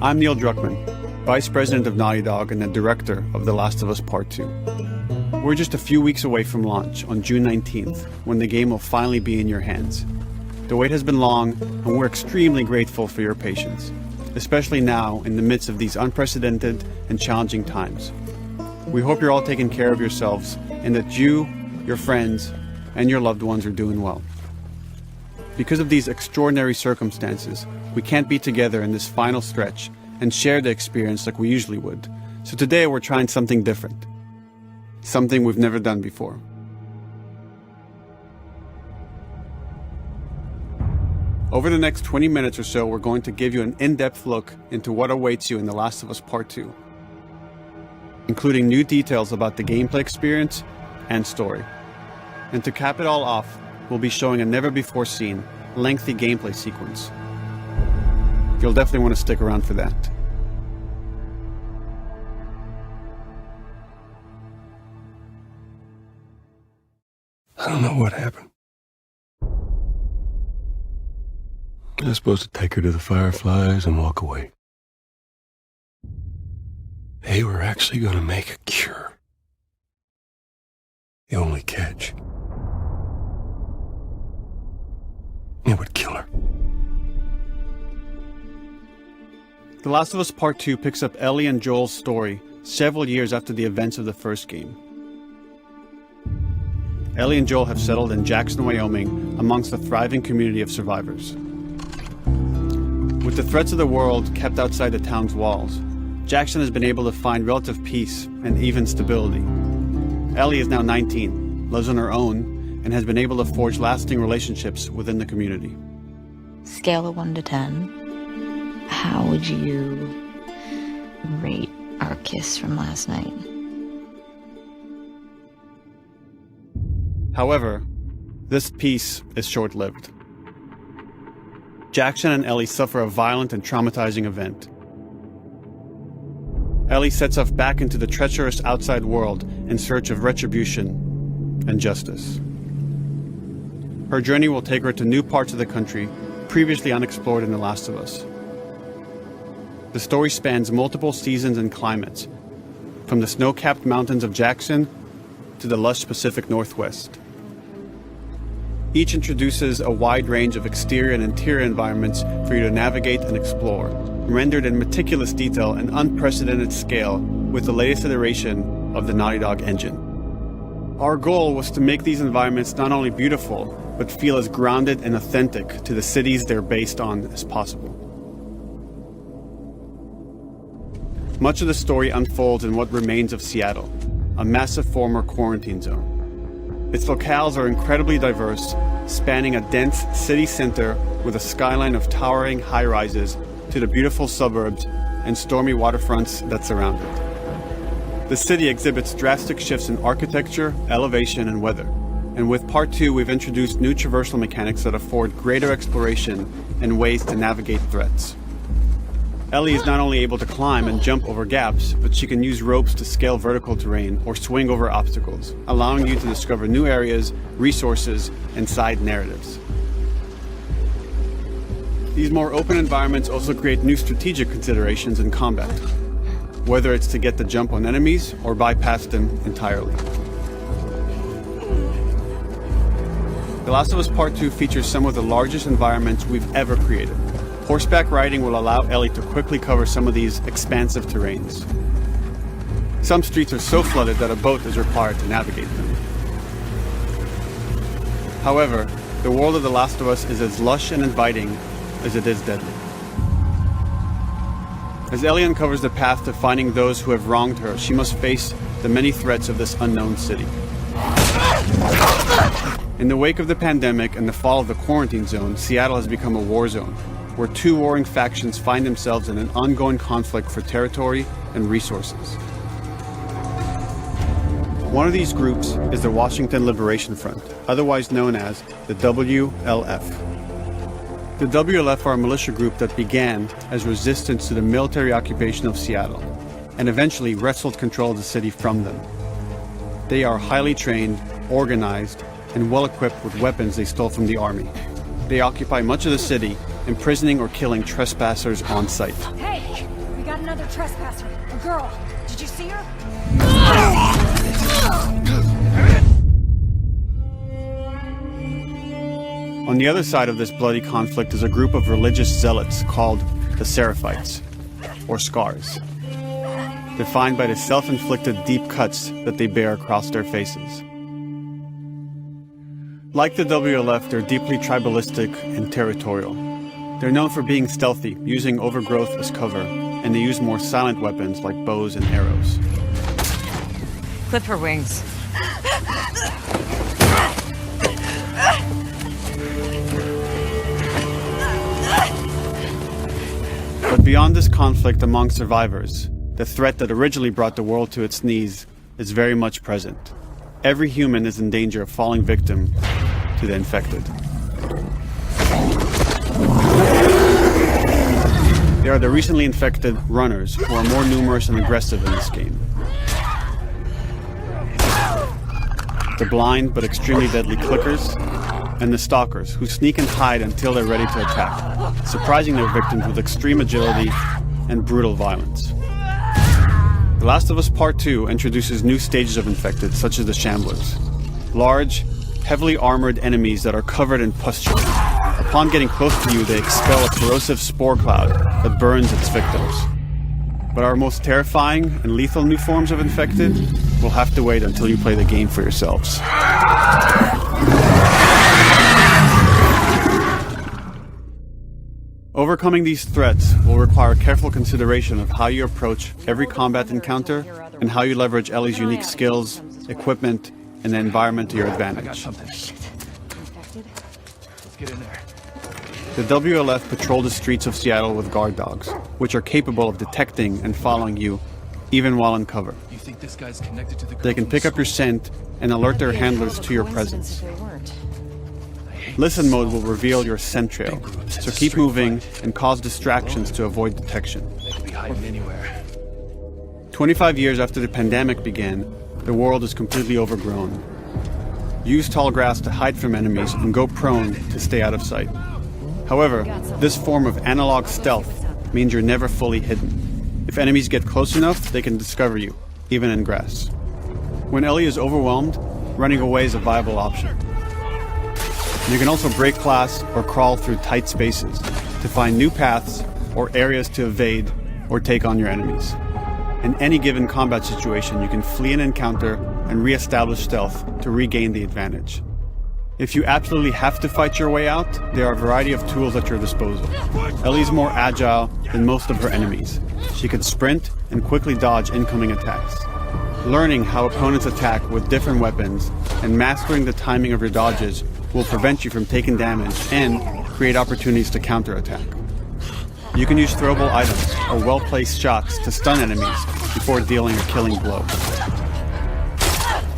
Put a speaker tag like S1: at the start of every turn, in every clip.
S1: I'm Neil Druckmann, Vice President of Naughty Dog and the Director of The Last of Us Part 2. We're just a few weeks away from launch on June 19th, when the game will finally be in your hands. The wait has been long, and we're extremely grateful for your patience, especially now in the midst of these unprecedented and challenging times. We hope you're all taking care of yourselves and that you, your friends, and your loved ones are doing well. Because of these extraordinary circumstances, we can't be together in this final stretch and share the experience like we usually would. So today we're trying something different. Something we've never done before. Over the next 20 minutes or so, we're going to give you an in-depth look into what awaits you in The Last of Us Part 2, including new details about the gameplay experience and story. And to cap it all off, we'll be showing a never-before-seen, lengthy gameplay sequence. You'll definitely want to stick around for that.
S2: I don't know what happened. I was supposed to take her to the Fireflies and walk away. They were actually going to make a cure. The only catch, it would kill her.
S1: The Last of Us Part 2 picks up Ellie and Joel's story several years after the events of the first game. Ellie and Joel have settled in Jackson, Wyoming, amongst a thriving community of survivors. With the threats of the world kept outside the town's walls, Jackson has been able to find relative peace and even stability. Ellie is now 19, lives on her own, and has been able to forge lasting relationships within the community.
S3: Scale of 1 to 10, how would you rate our kiss from last night?
S1: However, this peace is short-lived. Jackson and Ellie suffer a violent and traumatizing event. Ellie sets off back into the treacherous outside world in search of retribution and justice. Her journey will take her to new parts of the country previously unexplored in The Last of Us. The story spans multiple seasons and climates, from the snow-capped mountains of Jackson to the lush Pacific Northwest. Each introduces a wide range of exterior and interior environments for you to navigate and explore, rendered in meticulous detail and unprecedented scale with the latest iteration of the Naughty Dog engine. Our goal was to make these environments not only beautiful, but feel as grounded and authentic to the cities they're based on as possible. Much of the story unfolds in what remains of Seattle, a massive former quarantine zone. Its locales are incredibly diverse, spanning a dense city center with a skyline of towering high-rises to the beautiful suburbs and stormy waterfronts that surround it. The city exhibits drastic shifts in architecture, elevation, and weather. And with Part 2, we've introduced new traversal mechanics that afford greater exploration and ways to navigate threats. Ellie is not only able to climb and jump over gaps, but she can use ropes to scale vertical terrain or swing over obstacles, allowing you to discover new areas, resources, and side narratives. These more open environments also create new strategic considerations in combat, whether it's to get the jump on enemies or bypass them entirely. The Last of Us Part 2 features some of the largest environments we've ever created. Horseback riding will allow Ellie to quickly cover some of these expansive terrains. Some streets are so flooded that a boat is required to navigate them. However, the world of The Last of Us is as lush and inviting as it is deadly. As Ellie uncovers the path to finding those who have wronged her, she must face the many threats of this unknown city. In the wake of the pandemic and the fall of the quarantine zone, Seattle has become a war zone, where two warring factions find themselves in an ongoing conflict for territory and resources. One of these groups is the Washington Liberation Front, otherwise known as the WLF. The WLF are a militia group that began as resistance to the military occupation of Seattle, and eventually wrestled control of the city from them. They are highly trained, organized, and well-equipped with weapons they stole from the army. They occupy much of the city, imprisoning or killing trespassers on sight.
S4: Hey! a trespasser. A girl. Did you see her?
S1: On the other side of this bloody conflict is a group of religious zealots called the Seraphites, or Scars, defined by the self-inflicted deep cuts that they bear across their faces. Like the WLF, they're deeply tribalistic and territorial. They're known for being stealthy, using overgrowth as cover, and they use more silent weapons like bows and arrows.
S4: Clip her wings.
S1: But beyond this conflict among survivors, the threat that originally brought the world to its knees is very much present. Every human is in danger of falling victim to the infected. They are the recently infected runners who are more numerous and aggressive in this game. The blind but extremely deadly clickers, and the stalkers who sneak and hide until they're ready to attack, surprising their victims with extreme agility and brutal violence. The Last of Us Part 2 introduces new stages of infected, such as the Shamblers. Large, heavily armored enemies that are covered in pustule. Upon getting close to you, they expel a corrosive spore cloud that burns its victims. But our most terrifying and lethal new forms of infected will have to wait until you play the game for yourselves. Overcoming these threats will require careful consideration of how you approach every combat encounter and how you leverage Ellie's unique skills, equipment, and the environment to your advantage.
S5: Let's get in there.
S1: The WLF patrol the streets of Seattle with guard dogs, which are capable of detecting and following you, even while in cover.
S5: You think this guy's connected to the girl
S1: They can
S5: from
S1: pick up your
S5: school?
S1: scent and alert their handlers to your presence. Listen mode will reveal your scent trail, so keep moving and cause distractions to avoid detection.
S5: They could be hiding anywhere.
S1: 25 years after the pandemic began, the world is completely overgrown. Use tall grass to hide from enemies and go prone to stay out of sight. However, this form of analog stealth means you're never fully hidden. If enemies get close enough, they can discover you, even in grass. When Ellie is overwhelmed, running away is a viable option. You can also break glass or crawl through tight spaces to find new paths or areas to evade or take on your enemies. In any given combat situation, you can flee an encounter and re-establish stealth to regain the advantage. If you absolutely have to fight your way out, there are a variety of tools at your disposal. Ellie's more agile than most of her enemies. She can sprint and quickly dodge incoming attacks. Learning how opponents attack with different weapons and mastering the timing of your dodges will prevent you from taking damage and create opportunities to counterattack. You can use throwable items or well-placed shots to stun enemies before dealing a killing blow.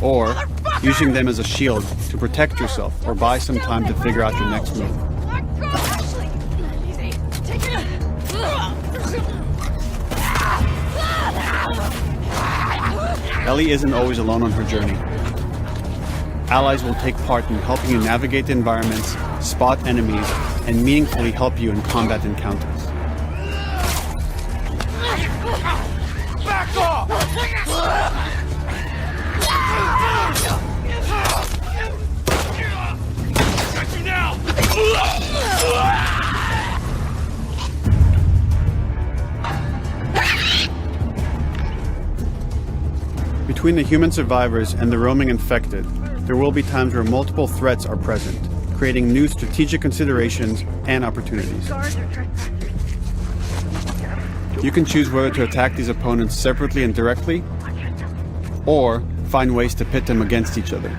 S1: Or using them as a shield to protect yourself or buy some time to figure out your next move. Ellie isn't always alone on her journey. Allies will take part in helping you navigate the environments, spot enemies, and meaningfully help you in combat encounters.
S5: Back off! Got you now!
S1: Between the human survivors and the roaming infected, there will be times where multiple threats are present, creating new strategic considerations and opportunities. You can choose whether to attack these opponents separately and directly, or find ways to pit them against each other.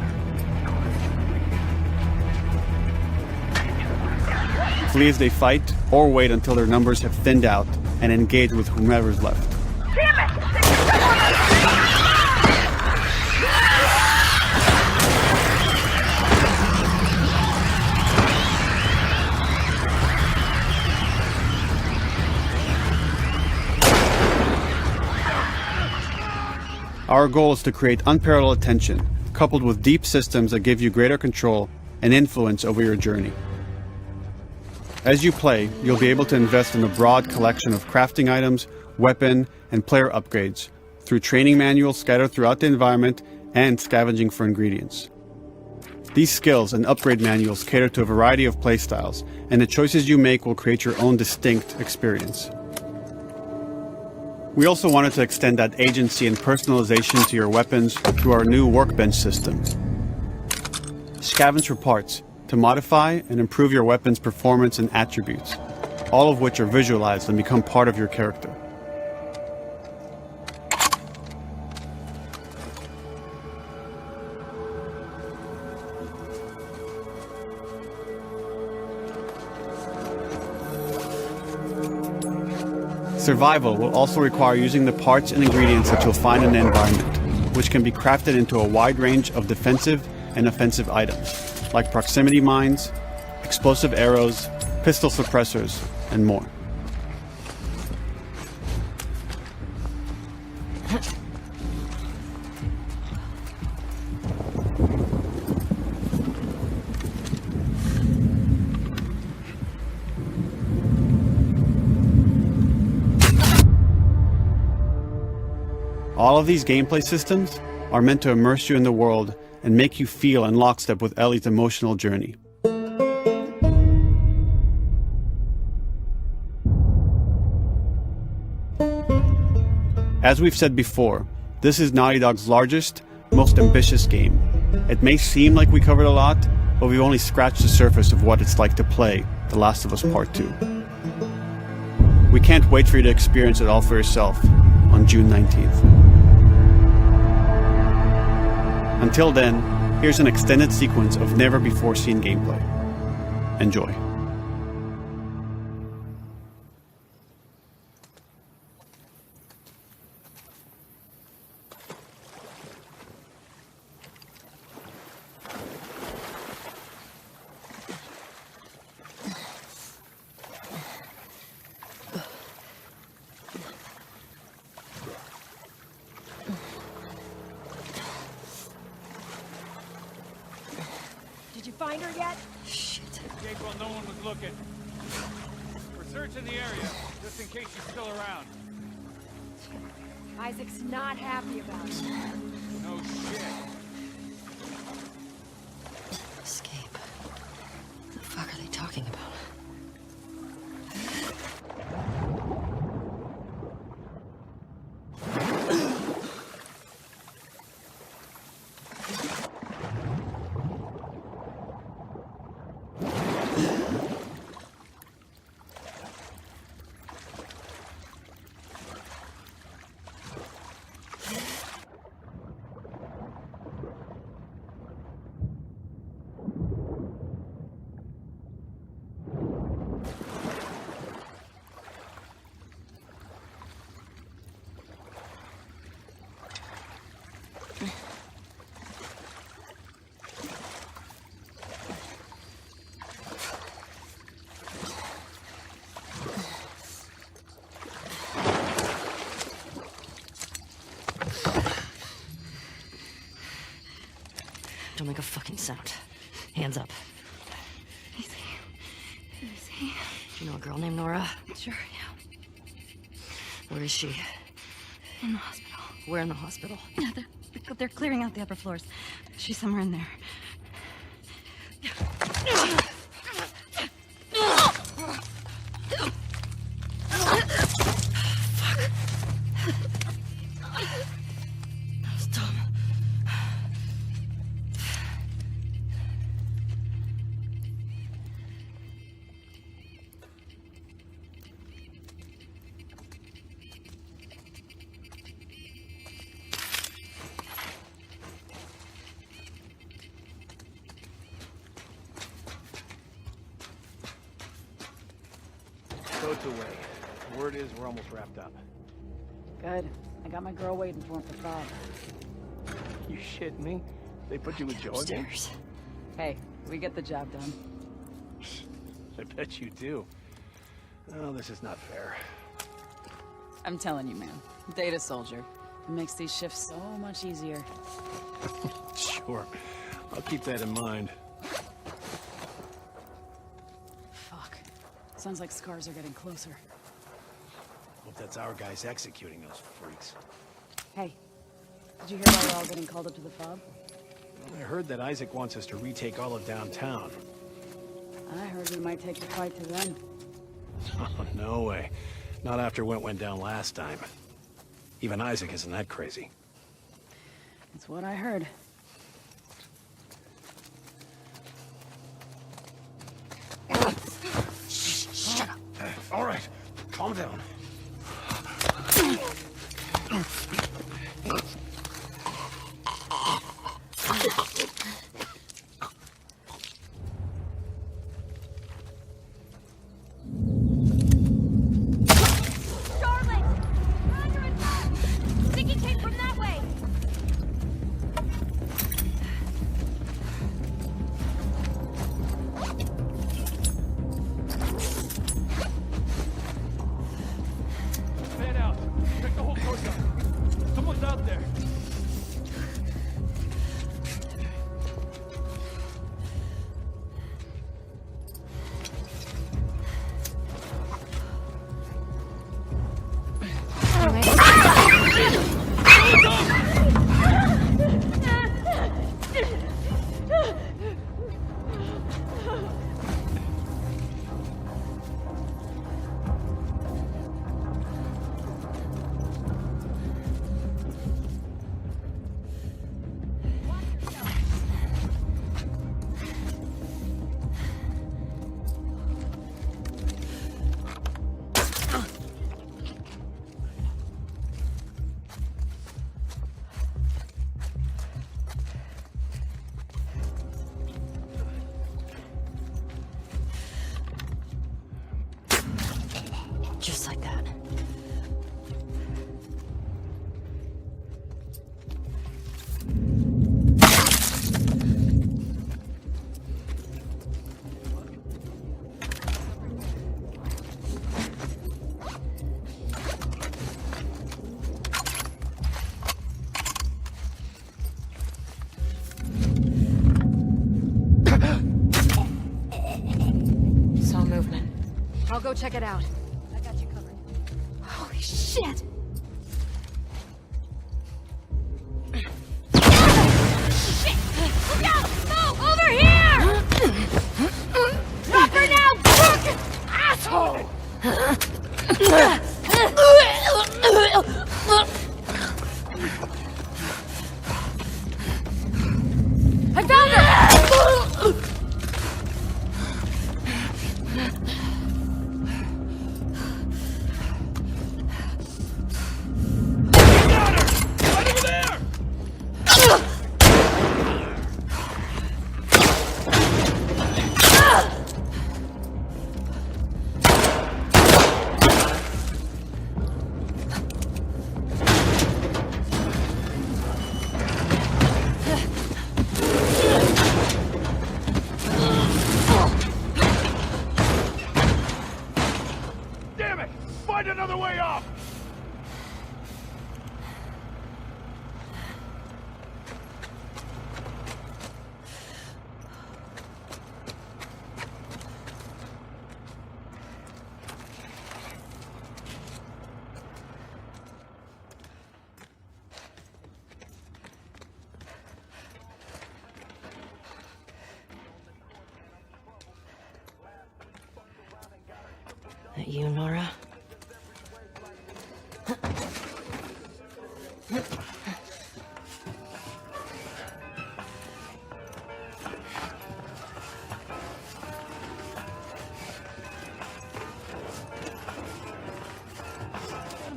S1: Flee as they fight, or wait until their numbers have thinned out and engage with whomever's left. Our goal is to create unparalleled attention, coupled with deep systems that give you greater control and influence over your journey. As you play, you'll be able to invest in a broad collection of crafting items, weapon, and player upgrades through training manuals scattered throughout the environment and scavenging for ingredients. These skills and upgrade manuals cater to a variety of playstyles, and the choices you make will create your own distinct experience. We also wanted to extend that agency and personalization to your weapons through our new workbench system. Scavenge for parts to modify and improve your weapon's performance and attributes, all of which are visualized and become part of your character. Survival will also require using the parts and ingredients that you'll find in the environment, which can be crafted into a wide range of defensive and offensive items, like proximity mines, explosive arrows, pistol suppressors, and more. All of these gameplay systems are meant to immerse you in the world and make you feel in lockstep with Ellie's emotional journey. As we've said before, this is Naughty Dog's largest, most ambitious game. It may seem like we covered a lot, but we've only scratched the surface of what it's like to play The Last of Us Part 2. We can't wait for you to experience it all for yourself on June 19th. Until then, here's an extended sequence of never-before-seen gameplay. Enjoy.
S6: Did you find her yet?
S3: Shit.
S5: Okay, well, no one was looking. We're searching the area, just in case she's still around.
S6: Isaac's not happy about it.
S5: No shit.
S3: Escape. What the fuck are they talking about? Don't make a fucking sound. Hands up.
S7: Easy. Easy.
S3: You know a girl named Nora?
S7: Sure, yeah.
S3: Where is she?
S7: In the hospital.
S3: Where in the hospital?
S7: Yeah, they're clearing out the upper floors. She's somewhere in there.
S3: That was dumb.
S8: Boat's away. Word is we're almost wrapped up.
S6: Good. I got my girl waiting for him for Bob.
S8: You shitting me? They put you with Joe again?
S3: Upstairs.
S6: Hey, we get the job done.
S8: I bet you do. Oh, this is not fair.
S6: I'm telling you, man. Data soldier. It makes these shifts so much easier.
S8: Sure. I'll keep that in mind.
S6: Fuck. Sounds like scars are getting closer.
S8: Well, that's our guys executing those freaks.
S6: Hey, did you hear why we're all getting called up to the fob?
S8: I heard that Isaac wants us to retake all of downtown.
S6: I heard we might take the fight to them.
S8: Oh, no way. Not after what went down last time. Even Isaac isn't that crazy.
S6: It's what I heard.
S8: Shut up. All right, calm down.
S3: Just like that. Saw movement.
S7: I'll go check it out. I got you covered. Holy shit! Shit! Look out! Move! Over here! Drop her now, crook! Asshole! I found her!
S5: Another way off!
S3: That you, Nora?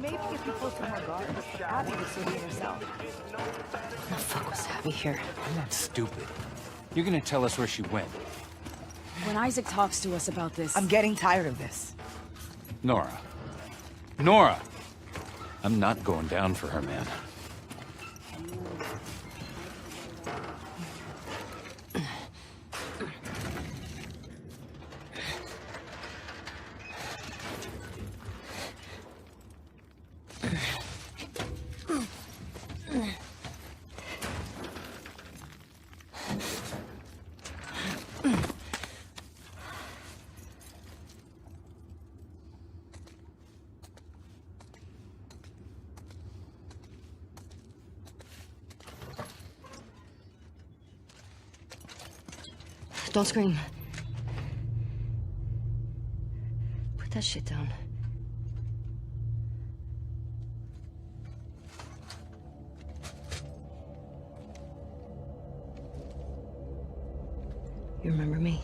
S4: Maybe if you post some more guards, Abby would see it herself.
S3: The fuck was Abby here?
S9: I'm not stupid. You're gonna tell us where she went.
S6: When Isaac talks to us about this...
S4: I'm getting tired of this.
S9: Nora. Nora! I'm not going down for her, man.
S7: Don't scream. Put that shit down. You remember me?